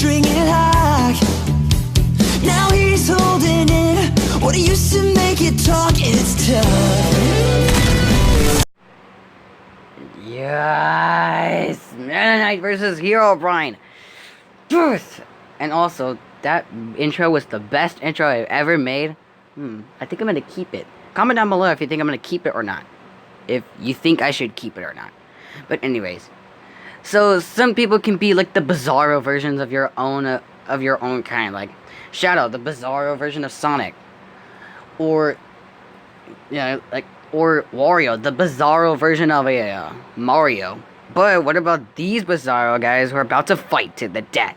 string it high. Now he's holding it. What used to make it talk, it's tough. Yes! Meta Knight versus Herobrine. And also, that intro was the best intro I've ever made. I think I'm gonna keep it. Comment down below if you think I'm gonna keep it or not. If you think I should keep it or not. But anyways, so some people can be like the bizarro versions of your own kind, like Shadow, the bizarro version of Sonic, or or Wario, the bizarro version of a Mario. But what about these bizarro guys who are about to fight to the death?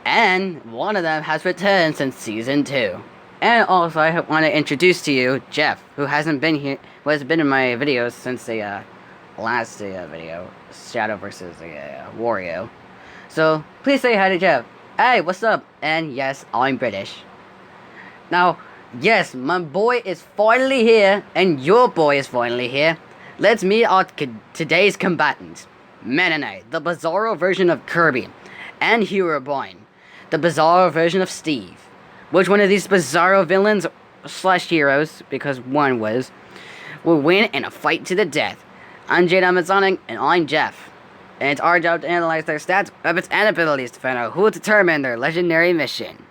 And one of them has returned since season 2. And also, I want to introduce to you Jeff, who hasn't been here, who has been in my videos since the last video, Shadow versus Wario. So please say hi to Jeff. Hey, what's up? And yes, I'm British. Now, yes, my boy is finally here, and your boy is finally here. Let's meet our today's combatants. Meta Knight, the bizarro version of Kirby, and Herobrine, the bizarro version of Steve. Which one of these bizarro villains slash heroes, because one was, will win in a fight to the death? I'm Jade Amazonic, and I'm Jeff. And it's our job to analyze their stats, weapons, and abilities to find out who will determine their legendary mission.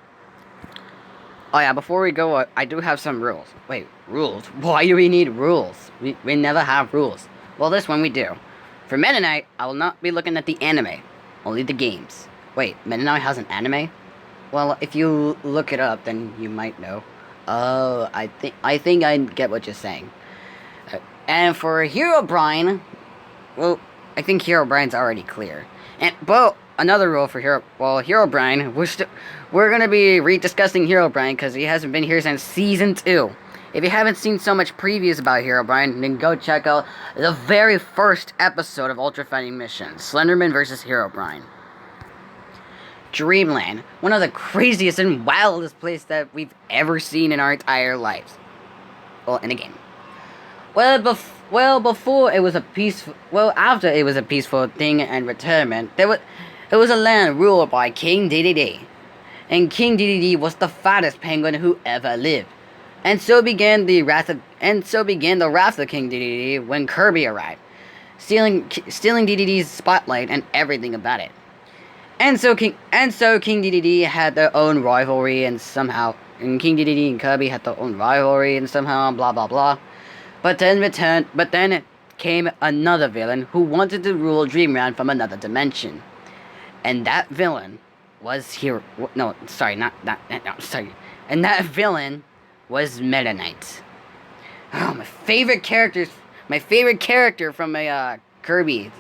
Oh yeah, before we go, I do have some rules. Wait, rules? Why do we need rules? We never have rules. Well, this one we do. For Meta Knight, I will not be looking at the anime, only the games. Wait, Meta Knight has an anime? Well, if you look it up, then you might know. Oh, I think I get what you're saying. And for Herobrine, well, I think Herobrine's already clear. But another rule for Herobrine, we're gonna be rediscussing Herobrine because he hasn't been here since season 2. If you haven't seen so much previews about Herobrine, then go check out the very first episode of Ultra Fighting Mission, Slenderman vs. Herobrine. Dreamland, one of the craziest and wildest places that we've ever seen in our entire lives. Well, in a game. Before it was a peaceful, after it was a peaceful thing and retirement, it was a land ruled by King Dedede. And King Dedede was the fattest penguin who ever lived. And so began the wrath of King Dedede when Kirby arrived, stealing Dedede's spotlight and everything about it. And so King Dedede had their own rivalry, and King Dedede and Kirby had their own rivalry, and somehow blah blah blah. But then came another villain who wanted to rule Dreamland from another dimension, and that villain was And that villain was Meta Knight. Oh, my favorite character from Kirby.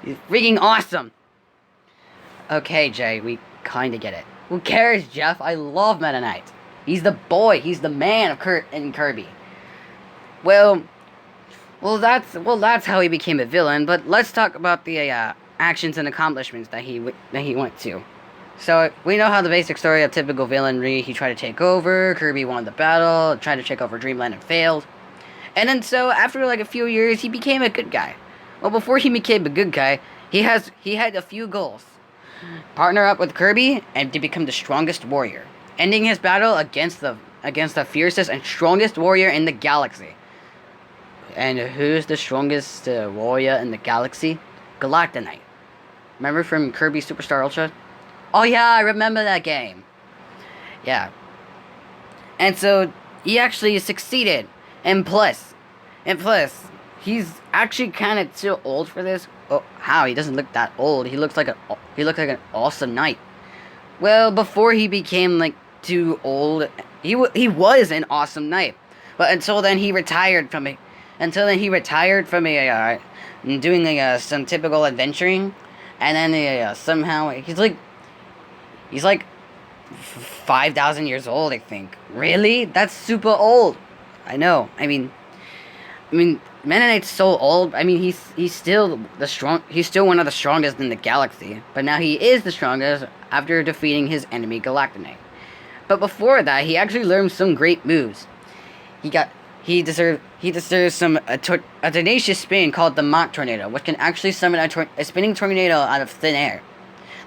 He's freaking awesome. Okay, Jay, we kinda get it. Who cares, Jeff? I love Meta Knight. He's the boy. He's the man of Kirby. Well, that's how he became a villain. But let's talk about the actions and accomplishments that he went to. So we know how the basic story of typical villainry. He tried to take over. Kirby won the battle. Tried to take over Dreamland and failed. And then so after like a few years, he became a good guy. Well, before he became a good guy, he had a few goals. Partner up with Kirby and to become the strongest warrior, ending his battle against the fiercest and strongest warrior in the galaxy. And who's the strongest warrior in the galaxy? Galactonite. Remember from Kirby Superstar Ultra? Oh yeah, I remember that game. Yeah. And so he actually succeeded. And plus, he's actually kind of too old for this. Oh, how? He doesn't look that old. He looks like an awesome knight. Well, before he became like too old, he was an awesome knight. But until then, he retired from it. Doing like some typical adventuring, and then somehow he's like 5,000 years old, I think. Really? That's super old. I know. I mean, Meta Knight's so old. I mean, he's still he's still one of the strongest in the galaxy. But now he is the strongest after defeating his enemy Galactonite. But before that, he actually learned some great moves. He deserves a tenacious spin called the Mach Tornado, which can actually summon a spinning tornado out of thin air.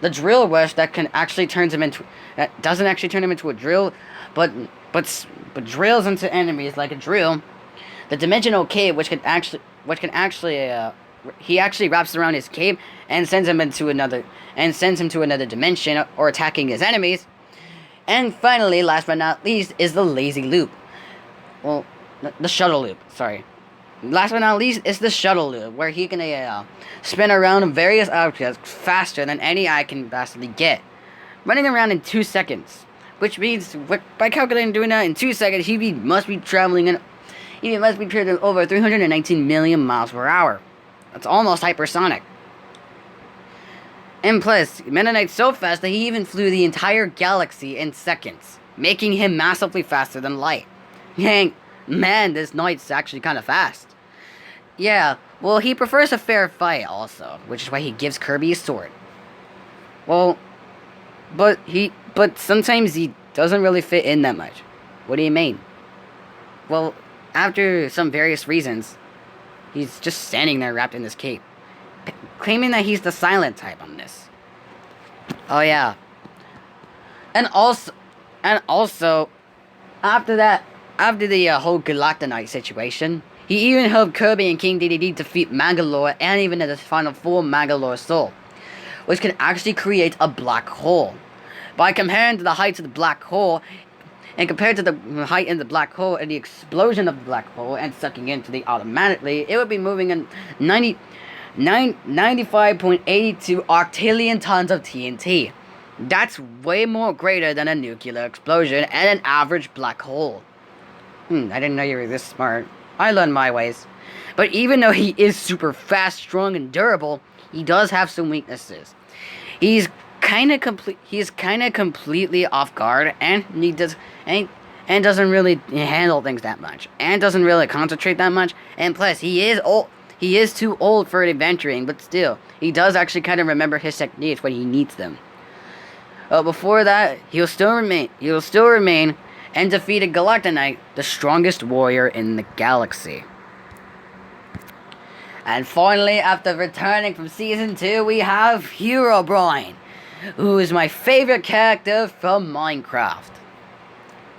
the drill rush that can actually turns him into that doesn't actually turn him into a drill, but but drills into enemies like a drill. The dimensional cape, which can actually he actually wraps around his cape and sends him to another dimension or attacking his enemies. And finally, last but not least, is the lazy loop. Well, the shuttle loop. Sorry. Last but not least is the shuttle loop, where he can spin around various objects faster than any eye can possibly get, running around in 2 seconds. Which means, by calculating doing that in 2 seconds, he must be traveling over 319 million miles per hour. That's almost hypersonic. And plus, Meta Knight's so fast that he even flew the entire galaxy in seconds, making him massively faster than light. Dang, man, this Knight's actually kind of fast. Yeah, well, he prefers a fair fight also, which is why he gives Kirby a sword. Well, but sometimes he doesn't really fit in that much. What do you mean? Well, after some various reasons, he's just standing there wrapped in this cape, claiming that he's the silent type on this. Oh yeah. And also, after the whole Galactonite situation, he even helped Kirby and King Dedede defeat Mangalore and even the final four Mangalore Soul, which can actually create a black hole. By comparing to the heights of the black hole, and compared to the height in the black hole and the explosion of the black hole and sucking into the automatically, it would be moving in 95.82 octillion tons of TNT. That's way more greater than a nuclear explosion and an average black hole. I didn't know you were this smart. I learned my ways. But even though he is super fast, strong, and durable, he does have some weaknesses. He's kind of completely off guard, and he doesn't really handle things that much, and doesn't really concentrate that much. And plus, he is old. He is too old for adventuring, but still, he does actually kind of remember his techniques when he needs them. Before that, he'll still remain and defeated Galactonite, the strongest warrior in the galaxy. And finally, after returning from Season 2, we have Herobrine, who is my favorite character from Minecraft.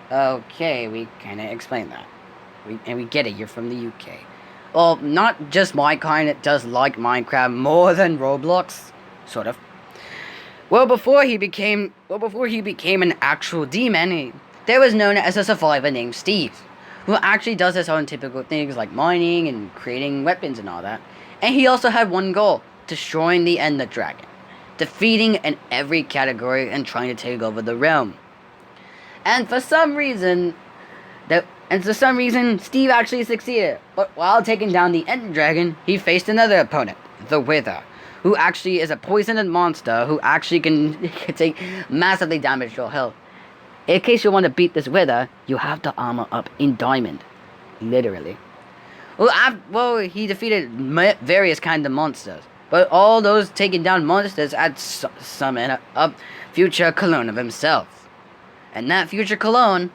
Okay, we kind of explained that. We get it, you're from the UK. Well, not just my kind, it does like Minecraft more than Roblox. Sort of. Well, before he became an actual demon, there was known as a survivor named Steve, who actually does his own typical things like mining and creating weapons and all that. And he also had one goal: destroying the Ender Dragon, defeating in every category and trying to take over the realm. And for some reason, Steve actually succeeded. But while taking down the Ender Dragon, he faced another opponent, the Wither, who actually is a poisoned monster who actually can take massively damage to your health. In case you want to beat this Wither, you have to armor up in diamond. Literally. Well, he defeated various kinds of monsters. But all those taken down monsters had summoned a future clone of himself. And that future clone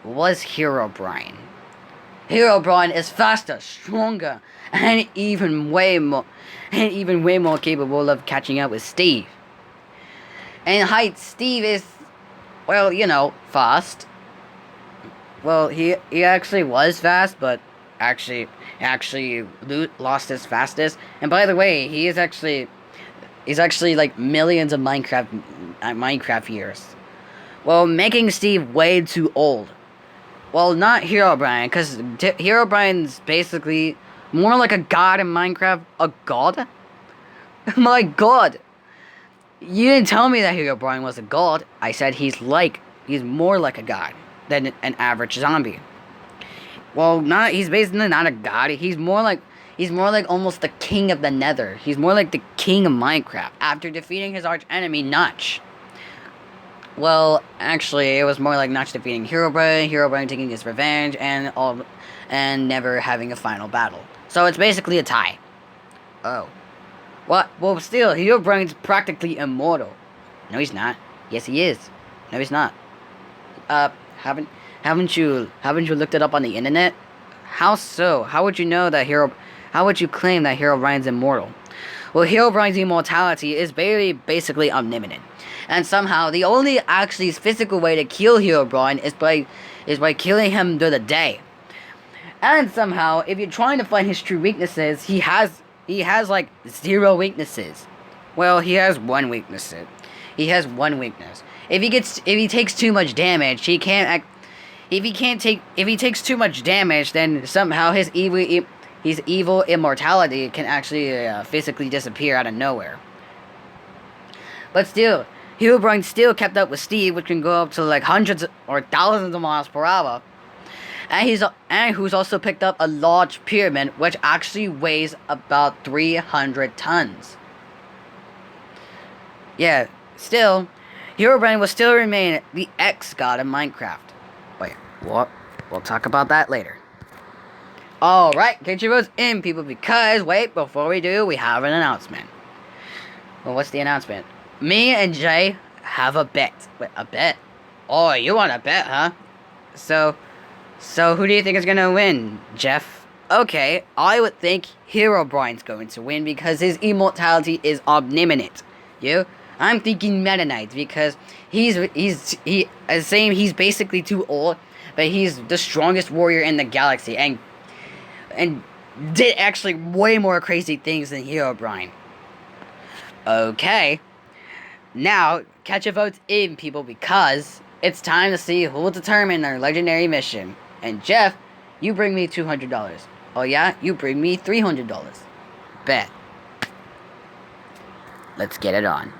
was Herobrine. Herobrine is faster, stronger, and even way more capable of catching up with Steve. In height, Steve is, well, fast. Well, he actually was fast, but actually lost his fastest. And by the way, he's actually like millions of Minecraft years. Well, making Steve way too old. Well, not Herobrine, because Herobrine's basically more like a god in Minecraft. A god? My god! You didn't tell me that Herobrine was a god. I said he's more like a god than an average zombie. Well, he's basically not a god. He's more like almost the king of the Nether. He's more like the king of Minecraft after defeating his arch enemy Notch. Well, actually, it was more like Notch defeating Herobrine taking his revenge, and never having a final battle. So it's basically a tie. Oh. What? Well, still, Herobrine's practically immortal. No, he's not. Yes, he is. No, he's not. Haven't you looked it up on the internet? How so? How would you know that How would you claim that Herobrine's immortal? Well, Herobrine's immortality is basically omnipotent. And somehow, the only actually physical way to kill Herobrine is by killing him through the day. And somehow, if you're trying to find his true weaknesses, he has like 0 weaknesses. Well, he has one weakness. He has one weakness. If he takes too much damage, he can't act. If he takes too much damage, then somehow his evil immortality can actually physically disappear out of nowhere. But still, Herobrine still kept up with Steve, which can go up to like hundreds or thousands of miles per hour. And who's also picked up a large pyramid, which actually weighs about 300 tons. Yeah, still, Herobrine will still remain the ex-god of Minecraft. Wait, what? We'll talk about that later. Alright, get your votes in, people, because, wait, before we do, we have an announcement. Well, what's the announcement? Me and Jay have a bet. Wait, a bet? Oh, you want a bet, huh? So who do you think is gonna win, Jeff? Okay, I would think Herobrine's going to win because his immortality is omnipotent. You? I'm thinking Meta Knight because he's basically too old, but he's the strongest warrior in the galaxy and did actually way more crazy things than Herobrine. Okay. Now, catch your votes in, people, because it's time to see who will determine our legendary mission. And Jeff, you bring me $200. Oh yeah? You bring me $300. Bet. Let's get it on.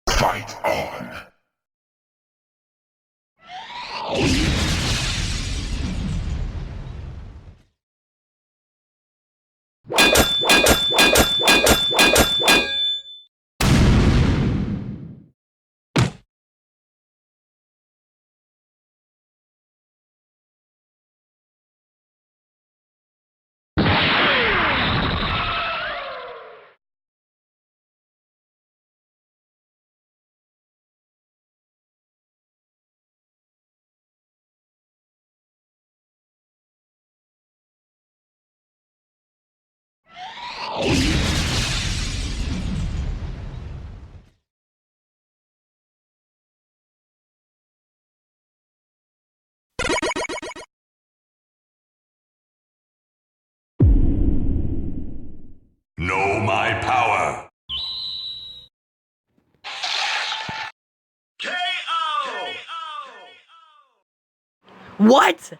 Fight on. Know my power. KO! What?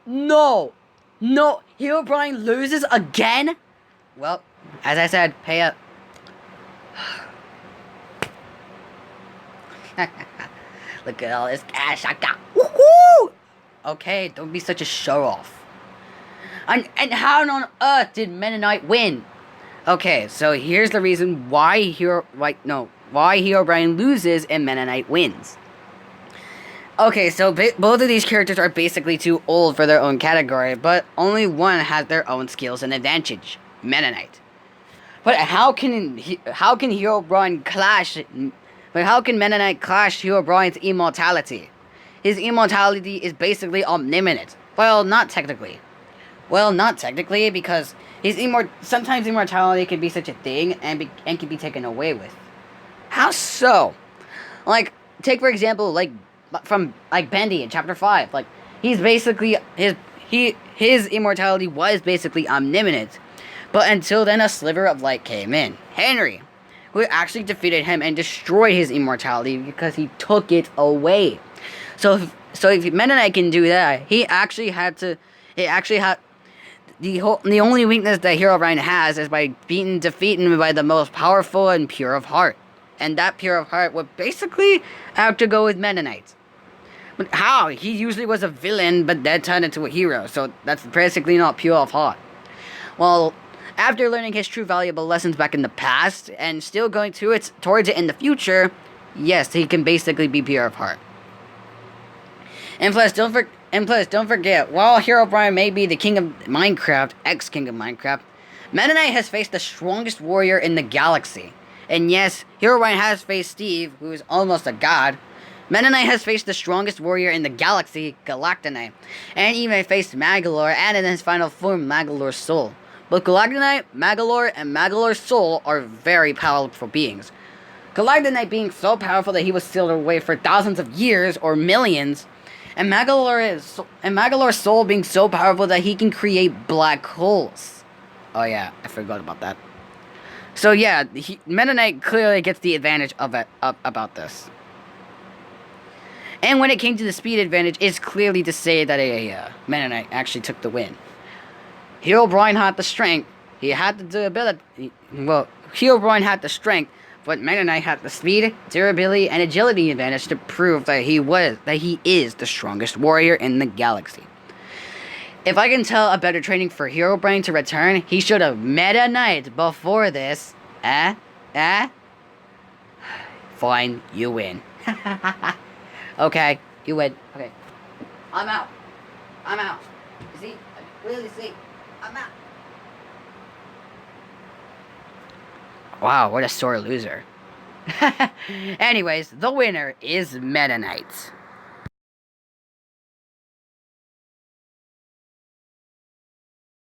No. No. Herobrine loses again? Well, as I said, pay up. Look at all this cash I got. Woohoo! Okay, don't be such a show-off. And how on earth did Meta Knight win? Okay, so here's the reason why Herobrine loses and Meta Knight wins. Okay, so both of these characters are basically too old for their own category, but only one has their own skills and advantage, Meta Knight. But how can Herobrine clash? But how can Meta Knight clash Herobrine's immortality? His immortality is basically omnipotent. Well, not technically. Well, not technically, because sometimes immortality can be such a thing and can be taken away with. How so? Like, take for example, from Bendy in Chapter 5. Like, he's basically his immortality was basically omnipotent, but until then a sliver of light came in. Henry, who actually defeated him and destroyed his immortality because he took it away. So if Meta Knight can do that, the only weakness that Herobrine has is by being defeated by the most powerful and pure of heart. And that pure of heart would basically have to go with Meta Knight. But how? He usually was a villain, but then turned into a hero, so that's basically not pure of heart. Well, after learning his true valuable lessons back in the past, and still going towards it in the future, yes, he can basically be pure of heart. And plus, don't forget, while Herobrine may be the king of Minecraft, ex-king of Minecraft, Meta Knight has faced the strongest warrior in the galaxy. And yes, Herobrine has faced Steve, who is almost a god. Meta Knight has faced the strongest warrior in the galaxy, Galactonite, and even faced Magalore and in his final form, Magalore's Soul. Both Galactonite, Magalore, and Magalore's Soul are very powerful beings. Galactonite being so powerful that he was sealed away for thousands of years or millions, and Magalore's Soul being so powerful that he can create black holes. Oh yeah, I forgot about that. So yeah, Meta Knight clearly gets the advantage of it about this. And when it came to the speed advantage, it's clearly to say that Meta Knight actually took the win. Herobrine had the strength. He had the durability. Well, Herobrine had the strength, but Meta Knight had the speed, durability, and agility advantage to prove that he is the strongest warrior in the galaxy. If I can tell a better training for Herobrine to return, he should have Meta Knight before this. Fine, you win. Okay, you win. Okay. I'm out. You see? I clearly see. I'm out. Wow, what a sore loser. Anyways, the winner is Meta Knight.